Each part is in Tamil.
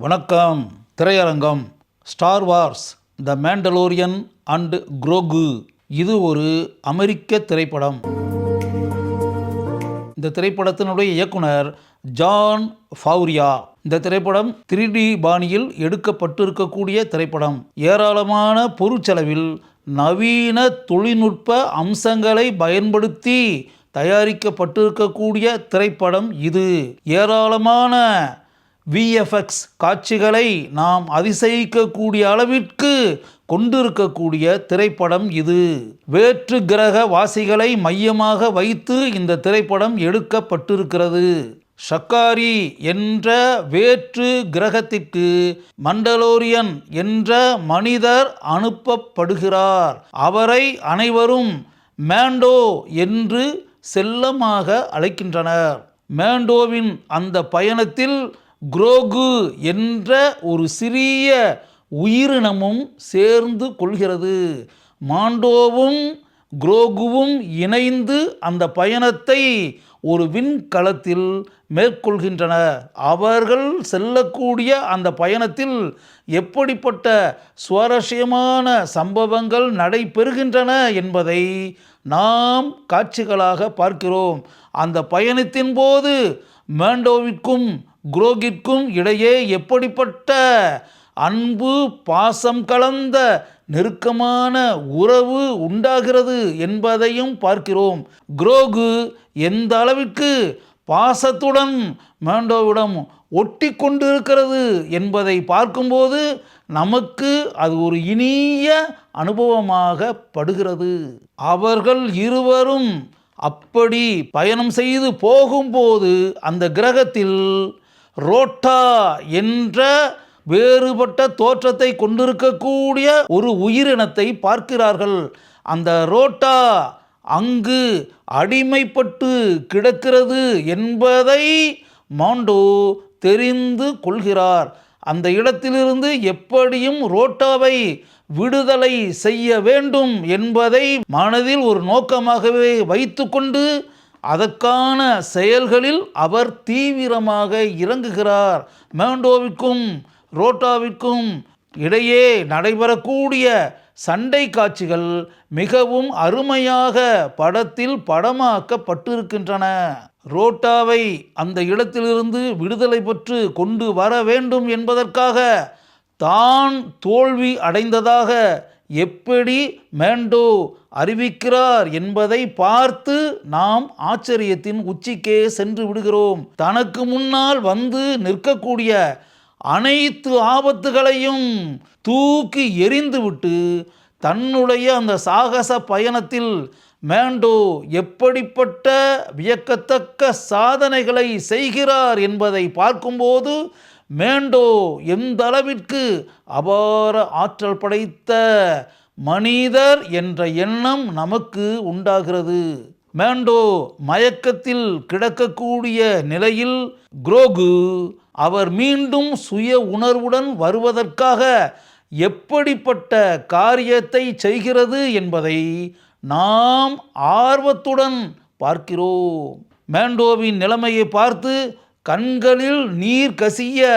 வணக்கம். திரையரங்கம். Star Wars the Mandalorian and Grogu. இது ஒரு அமெரிக்க திரைப்படம். இந்த திரைப்படத்தினுடைய இயக்குனர் ஜான் ஃபவுரியா. இந்த திரைப்படம் 3D பாணியில் எடுக்கப்பட்டிருக்கக்கூடிய திரைப்படம். ஏராளமான பொருட்செலவில் நவீன தொழில்நுட்ப அம்சங்களை பயன்படுத்தி தயாரிக்கப்பட்டிருக்கக்கூடிய திரைப்படம் இது. ஏராளமான VFX காட்சிகளை நாம் அதிசயிக்கக்கூடிய அளவிற்கு கொண்டிருக்கக்கூடிய திரைப்படம் இது. வேற்று கிரக வாசிகளை மையமாக வைத்து இந்த திரைப்படம் எடுக்கப்பட்டிருக்கிறது. ஷக்காரி என்ற வேற்று கிரகத்திற்கு மண்டலோரியன் என்ற மனிதர் அனுப்பப்படுகிறார். அவரை அனைவரும் மேண்டோ என்று செல்லமாக அழைக்கின்றனர். மேண்டோவின் அந்த பயணத்தில் குரோகு என்ற ஒரு சிறிய உயிரினமும் சேர்ந்து கொள்கிறது. மாண்டோவும் குரோகுவும் இணைந்து அந்த பயணத்தை ஒரு விண்கலத்தில் மேற்கொள்கின்றனர். அவர்கள் செல்லக்கூடிய அந்த பயணத்தில் எப்படிப்பட்ட சுவாரஸ்யமான சம்பவங்கள் நடைபெறுகின்றன என்பதை நாம் காட்சிகளாக பார்க்கிறோம். அந்த பயணத்தின் போது மேண்டோவிற்கும் குரோகிற்கும் இடையே எப்படிப்பட்ட அன்பு பாசம் கலந்த நெருக்கமான உறவு உண்டாகிறது என்பதையும் பார்க்கிறோம். குரோகு எந்த அளவிற்கு பாசத்துடன் மேண்டோவிடம் ஒட்டி கொண்டிருக்கிறது என்பதை பார்க்கும்போது நமக்கு அது ஒரு இனிய அனுபவமாக படுகிறது. அவர்கள் இருவரும் அப்படி பயணம் செய்து போகும்போது அந்த கிரகத்தில் ரோட்டா என்ற வேறுபட்ட தோற்றத்தை கொண்டிருக்கக்கூடிய ஒரு உயிரினத்தை பார்க்கிறார்கள். அந்த ரோட்டா அங்கு அடிமைப்பட்டு கிடக்கிறது என்பதை மாண்டோ தெரிந்து கொள்கிறார். அந்த இடத்திலிருந்து எப்படியும் ரோட்டாவை விடுதலை செய்ய வேண்டும் என்பதை மனதில் ஒரு நோக்கமாகவே வைத்துக்கொண்டு அதற்கான செயல்களில் அவர் தீவிரமாக இறங்குகிறார். மேண்டோவிற்கும் ரோட்டாவிற்கும் இடையே நடைபெறக்கூடிய சண்டை காட்சிகள் மிகவும் அருமையாக படத்தில் படமாக்கப்பட்டிருக்கின்றன. ரோட்டாவை அந்த இடத்திலிருந்து விடுதலை பெற்று கொண்டு வர வேண்டும் என்பதற்காக தான் தோல்வி அடைந்ததாக எப்படி மேண்டோ அறிவிக்கிறார் என்பதை பார்த்து நாம் ஆச்சரியத்தின் உச்சிக்கே சென்று விடுகிறோம். தனக்கு முன்னால் வந்து நிற்கக்கூடிய அனைத்து ஆபத்துகளையும் தூக்கி எறிந்துவிட்டு தன்னுடைய அந்த சாகச பயணத்தில் மேண்டோ எப்படிப்பட்ட வியக்கத்தக்க சாதனைகளை செய்கிறார் என்பதை பார்க்கும்போது மேண்டோ எந்த அளவிற்கு அபார ஆற்றல் படைத்த மனிதர் என்ற எண்ணம் நமக்கு உண்டாகிறது. மேண்டோ மயக்கத்தில் கிடக்கக்கூடிய நிலையில் குரோகு அவர் மீண்டும் சுய உணர்வுடன் வருவதற்காக எப்படிப்பட்ட காரியத்தை செய்கிறது என்பதை நாம் ஆர்வத்துடன் பார்க்கிறோம். மேண்டோவின் நிலைமையை பார்த்து கண்களில் நீர் கசிய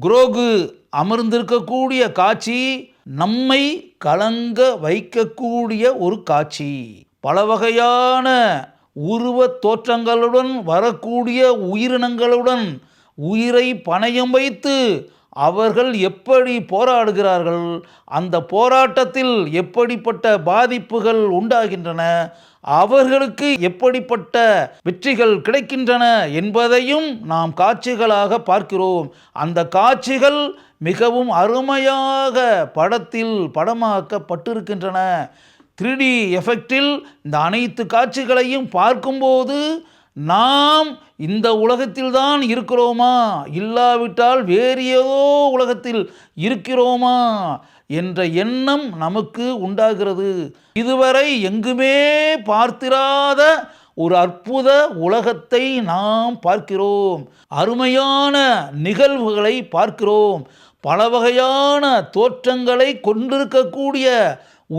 குரோகு அமர்ந்திருக்கக்கூடிய காட்சி நம்மை கலங்க வைக்கக்கூடிய ஒரு காட்சி. பல வகையான உருவ தோற்றங்களுடன் வரக்கூடிய உயிரினங்களுடன் உயிரை பணயம் வைத்து அவர்கள் எப்படி போராடுகிறார்கள், அந்த போராட்டத்தில் எப்படிப்பட்ட பாதிப்புகள் உண்டாகின்றன, அவர்களுக்கு எப்படிப்பட்ட வெற்றிகள் கிடைக்கின்றன என்பதையும் நாம் காட்சிகளாக பார்க்கிறோம். அந்த காட்சிகள் மிகவும் அருமையாக படத்தில் படமாக்கப்பட்டிருக்கின்றன. 3D எஃபெக்டில் இந்த அனைத்து காட்சிகளையும் பார்க்கும்போது நாம் இந்த உலகத்தில்தான் இருக்கிறோமா, இல்லாவிட்டால் வேறு ஏதோ உலகத்தில் இருக்கிறோமா என்ற எண்ணம் நமக்கு உண்டாகிறது. இதுவரை எங்குமே பார்த்திராத ஒரு அற்புத உலகத்தை நாம் பார்க்கிறோம். அருமையான நிகழ்வுகளை பார்க்கிறோம். பல வகையான தோற்றங்களை கொண்டிருக்கக்கூடிய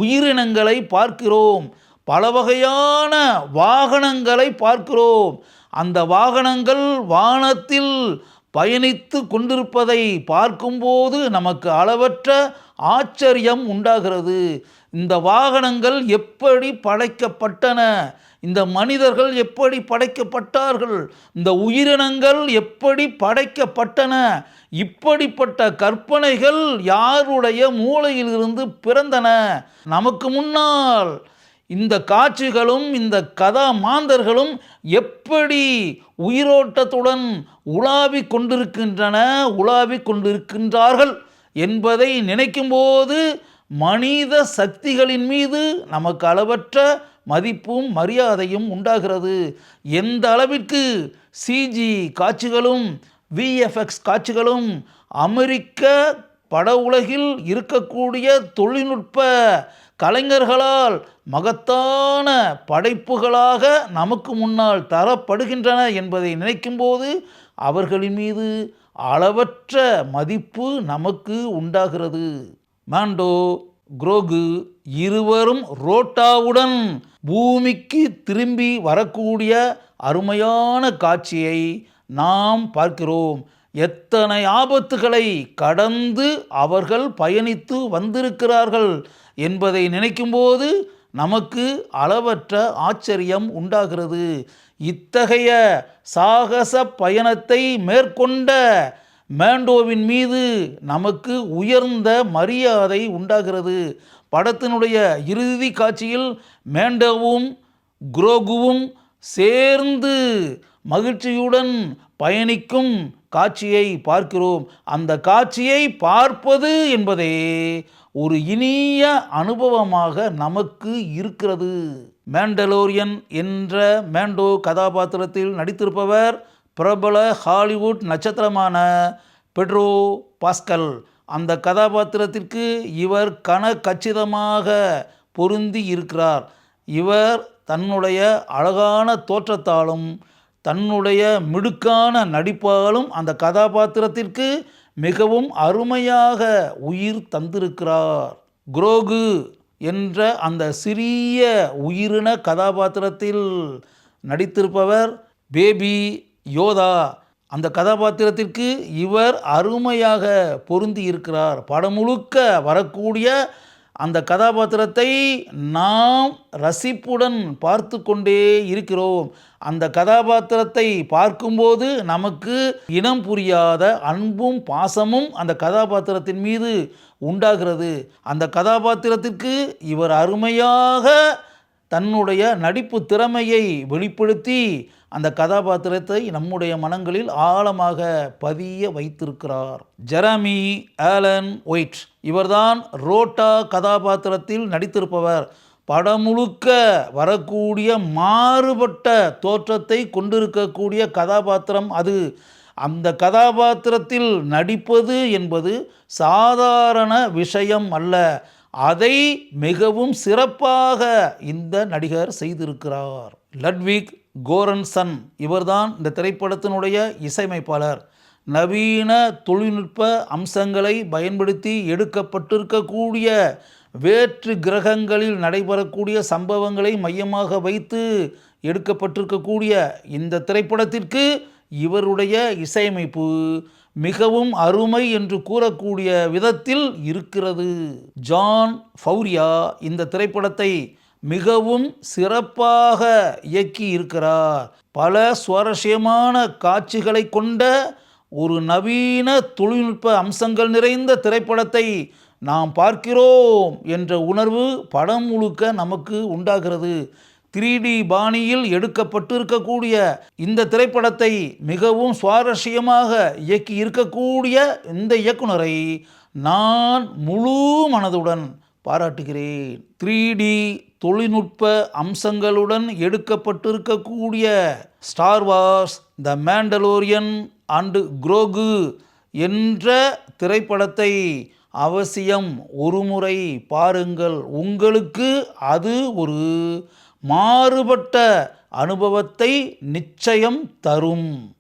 உயிரினங்களை பார்க்கிறோம். பல வகையான வாகனங்களை பார்க்கிறோம். அந்த வாகனங்கள் வானத்தில் பயணித்து கொண்டிருப்பதை பார்க்கும்போது நமக்கு அளவற்ற ஆச்சரியம் உண்டாகிறது. இந்த வாகனங்கள் எப்படி படைக்கப்பட்டன, இந்த மனிதர்கள் எப்படி படைக்கப்பட்டார்கள், இந்த உயிரினங்கள் எப்படி படைக்கப்பட்டன, இப்படிப்பட்ட கற்பனைகள் யாருடைய மூளையிலிருந்து பிறந்தன? நமக்கு முன்னால் இந்த காட்சிகளும் இந்த கதா மாந்தர்களும் எப்படி உயிரோட்டத்துடன் உலாவிக் கொண்டிருக்கின்றார்கள் என்பதை நினைக்கும்போது மனித சக்திகளின் மீது நமக்கு அளவற்ற மதிப்பும் மரியாதையும் உண்டாகிறது. எந்த அளவிற்கு சிஜி காட்சிகளும் விஎஃப்எக்ஸ் காட்சிகளும் அமெரிக்க பட உலகில் இருக்கக்கூடிய தொழில்நுட்ப கலைஞர்களால் மகத்தான படைப்புகளாக நமக்கு முன்னால் தரப்படுகின்றன என்பதை நினைக்கும்போது அவர்களின் மீது அளவற்ற மதிப்பு நமக்கு உண்டாகிறது. மாண்டோ, குரோகு இருவரும் ரோட்டாவுடன் பூமிக்கு திரும்பி வரக்கூடிய அருமையான காட்சியை நாம் பார்க்கிறோம். எத்தனை ஆபத்துகளை கடந்து அவர்கள் பயணித்து வந்திருக்கிறார்கள் என்பதை நினைக்கும்போது நமக்கு அளவற்ற ஆச்சரியம் உண்டாகிறது. இத்தகைய சாகச பயணத்தை மேற்கொண்ட மாண்டோவின் மீது நமக்கு உயர்ந்த மரியாதை உண்டாகிறது. படத்தினுடைய இறுதி காட்சியில் மாண்டோவும் குரோகுவும் சேர்ந்து மகிழ்ச்சியுடன் பயணிக்கும் காட்சியை பார்க்கிறோம். அந்த காட்சியை பார்ப்பது என்பதே ஒரு இனிய அனுபவமாக நமக்கு இருக்கிறது. மாண்டலோரியன் என்ற மாண்டோ கதாபாத்திரத்தில் நடித்திருப்பவர் பிரபல ஹாலிவுட் நட்சத்திரமான பெட்ரோ பாஸ்கல். அந்த கதாபாத்திரத்திற்கு இவர் கச்சிதமாக பொருந்தி இருக்கிறார். இவர் தன்னுடைய அழகான தோற்றத்தாலும் தன்னுடைய மிடுக்கான நடிப்பாலும் அந்த கதாபாத்திரத்திற்கு மிகவும் அருமையாக உயிர் தந்திருக்கிறார். குரோகு என்ற அந்த சிறிய உயிரின கதாபாத்திரத்தில் நடித்திருப்பவர் பேபி யோதா. அந்த கதாபாத்திரத்திற்கு இவர் அருமையாக பொருந்தி இருக்கிறார். படம் முழுக்க வரக்கூடிய அந்த கதாபாத்திரத்தை நாம் ரசிப்புடன் பார்த்து கொண்டே இருக்கிறோம். அந்த கதாபாத்திரத்தை பார்க்கும்போது நமக்கு இனம் புரியாத அன்பும் பாசமும் அந்த கதாபாத்திரத்தின் மீது உண்டாகிறது. அந்த கதாபாத்திரத்திற்கு இவர் அருமையாக தன்னுடைய நடிப்பு திறமையை வெளிப்படுத்தி அந்த கதாபாத்திரத்தை நம்முடைய மனங்களில் ஆழமாக பதிய வைத்திருக்கிறார். ஜெரமி ஆலன் ஒயிட் இவர்தான் ரோட்டா கதாபாத்திரத்தில் நடித்திருப்பவர். படம் முழுக்க வரக்கூடிய மாறுபட்ட தோற்றத்தை கொண்டிருக்கக்கூடிய கதாபாத்திரம் அது. அந்த கதாபாத்திரத்தில் நடிப்பது என்பது சாதாரண விஷயம் அல்ல. அதை மிகவும் சிறப்பாக இந்த நடிகர் செய்திருக்கிறார். லட்விக் கோரன்சன் இவர்தான் இந்த திரைப்படத்தினுடைய இசையமைப்பாளர். நவீன தொழில்நுட்ப அம்சங்களை பயன்படுத்தி எடுக்கப்பட்டிருக்கக்கூடிய வேற்று கிரகங்களில் நடைபெறக்கூடிய சம்பவங்களை மையமாக வைத்து எடுக்கப்பட்டிருக்கக்கூடிய இந்த திரைப்படத்திற்கு இவருடைய இசையமைப்பு மிகவும் அருமை என்று கூறக்கூடிய விதத்தில் இருக்கிறது. ஜான் ஃபவுரியா இந்த திரைப்படத்தை மிகவும் சிறப்பாக இயக்கி இருக்கிறார். பல சுவாரஸ்யமான காட்சிகளை கொண்ட ஒரு நவீன தொழில்நுட்ப அம்சங்கள் நிறைந்த திரைப்படத்தை நாம் பார்க்கிறோம் என்ற உணர்வு படம் முழுக்க நமக்கு உண்டாகிறது. 3D பாணியில் எடுக்கப்பட்டிருக்கக்கூடிய இந்த திரைப்படத்தை மிகவும் சுவாரஸ்யமாக இயக்கி இருக்கக்கூடிய இந்த இயக்குனரை நான் முழு மனதுடன் பாராட்டுகிறேன். 3D தொழில்நுட்ப அம்சங்களுடன் எடுக்கப்பட்டிருக்கக்கூடிய Star Wars the Mandalorian and Grogu என்ற திரைப்படத்தை அவசியம் ஒருமுறை பாருங்கள். உங்களுக்கு அது ஒரு மாறுபட்ட அனுபவத்தை நிச்சயம் தரும்.